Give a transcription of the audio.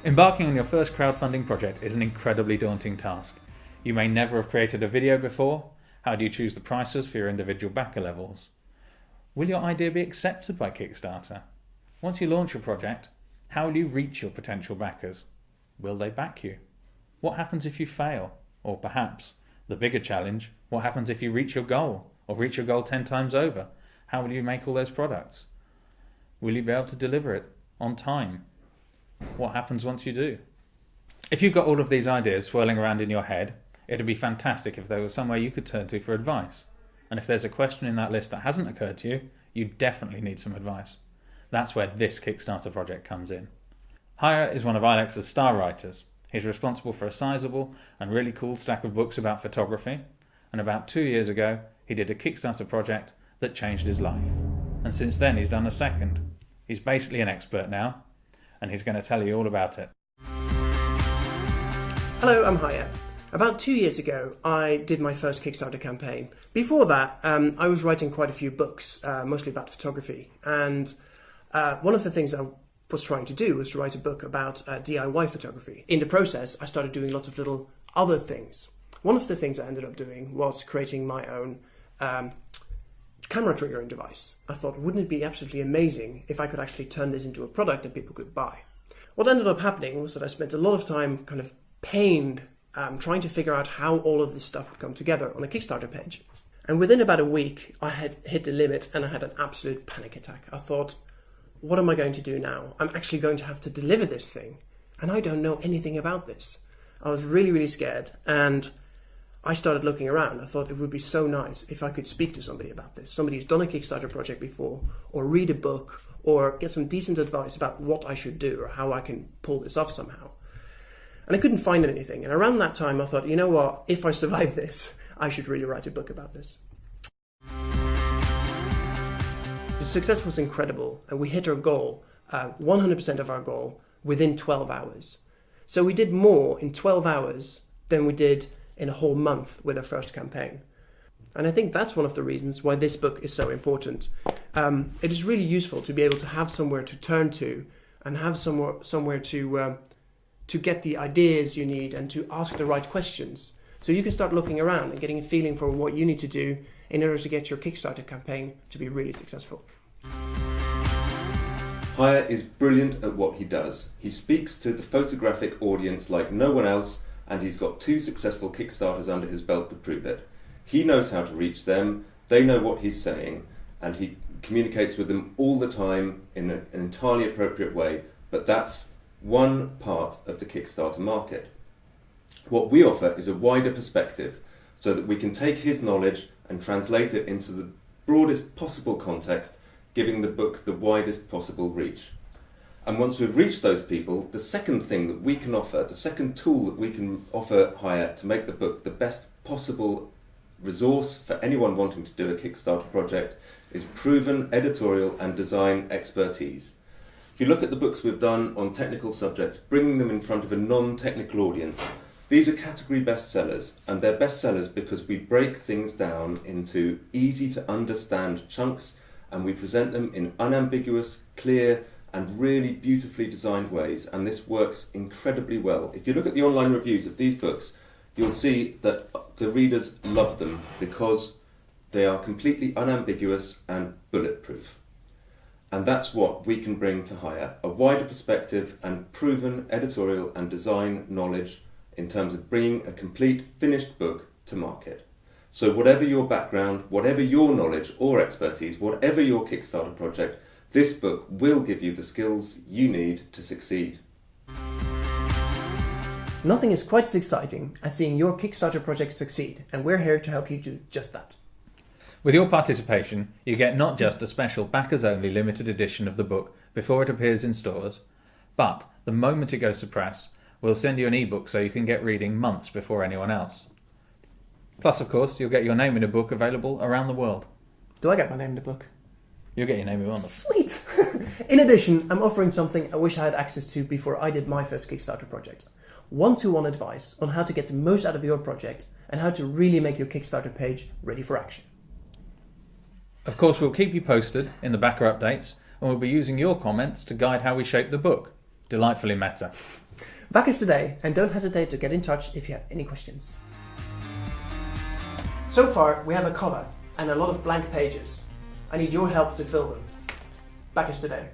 Embarking on your first crowdfunding project is an incredibly daunting task. You may never have created a video before. How do you choose the prices for your individual backer levels? Will your idea be accepted by Kickstarter? Once you launch your project, how will you reach your potential backers? Will they back you? What happens if you fail? Or perhaps, the bigger challenge, what happens if you reach your goal, or reach your goal 10 times over? How will you make all those products? Will you be able to deliver it on time? What happens once you do? If you've got all of these ideas swirling around in your head, it'd be fantastic if there was somewhere you could turn to for advice. And if there's a question in that list that hasn't occurred to you, you definitely need some advice. That's where this Kickstarter project comes in. Haya is one of Ilex's star writers. He's responsible for a sizable and really cool stack of books about photography, and about 2 years ago he did a Kickstarter project that changed his life. And since then he's done a second. He's basically an expert now, and he's going to tell you all about it. Hello, I'm Haya. About 2 years ago, I did my first Kickstarter campaign. Before that, I was writing quite a few books, mostly about photography. And one of the things I was trying to do was to write a book about DIY photography. In the process, I started doing lots of little other things. One of the things I ended up doing was creating my own camera triggering device. I thought, wouldn't it be absolutely amazing if I could actually turn this into a product that people could buy? What ended up happening was that I spent a lot of time kind of pained trying to figure out how all of this stuff would come together on a Kickstarter page. And within about a week, I had hit the limit and I had an absolute panic attack. I thought, what am I going to do now? I'm actually going to have to deliver this thing, and I don't know anything about this. I was really, really scared, and I started looking around. I thought it would be so nice if I could speak to somebody about this, somebody who's done a Kickstarter project before, or read a book, or get some decent advice about what I should do or how I can pull this off somehow. And I couldn't find anything. And around that time, I thought, you know what, if I survive this, I should really write a book about this. The success was incredible, and we hit our goal, 100% of our goal, within 12 hours. So we did more in 12 hours than we did in a whole month with our first campaign. And I think that's one of the reasons why this book is so important. It is really useful to be able to have somewhere to turn to and have somewhere to get the ideas you need and to ask the right questions. So you can start looking around and getting a feeling for what you need to do in order to get your Kickstarter campaign to be really successful. Haya is brilliant at what he does. He speaks to the photographic audience like no one else, and he's got 2 successful Kickstarters under his belt to prove it. He knows how to reach them, they know what he's saying, and he communicates with them all the time in an entirely appropriate way, but that's one part of the Kickstarter market. What we offer is a wider perspective so that we can take his knowledge and translate it into the broadest possible context, giving the book the widest possible reach. And once we've reached those people, the second thing that we can offer, the second tool that we can offer Haya to make the book the best possible resource for anyone wanting to do a Kickstarter project is proven editorial and design expertise. If you look at the books we've done on technical subjects, bringing them in front of a non-technical audience, these are category bestsellers, and they're bestsellers because we break things down into easy to understand chunks, and we present them in unambiguous, clear, and really beautifully designed ways, and this works incredibly well. If you look at the online reviews of these books, you'll see that the readers love them because they are completely unambiguous and bulletproof. And that's what we can bring to Haya, a wider perspective and proven editorial and design knowledge in terms of bringing a complete finished book to market. So whatever your background, whatever your knowledge or expertise, whatever your Kickstarter project, this book will give you the skills you need to succeed. Nothing is quite as exciting as seeing your Kickstarter project succeed, and we're here to help you do just that. With your participation, you get not just a special backers-only limited edition of the book before it appears in stores, but the moment it goes to press, we'll send you an ebook so you can get reading months before anyone else. Plus, of course, you'll get your name in a book available around the world. Do I get my name in the book? You'll get your name in one. Sweet! In addition, I'm offering something I wish I had access to before I did my first Kickstarter project. One-to-one advice on how to get the most out of your project and how to really make your Kickstarter page ready for action. Of course, we'll keep you posted in the backer updates, and we'll be using your comments to guide how we shape the book. Delightfully meta. Back us today, and don't hesitate to get in touch if you have any questions. So far, we have a cover and a lot of blank pages. I need your help to fill them. Back us today.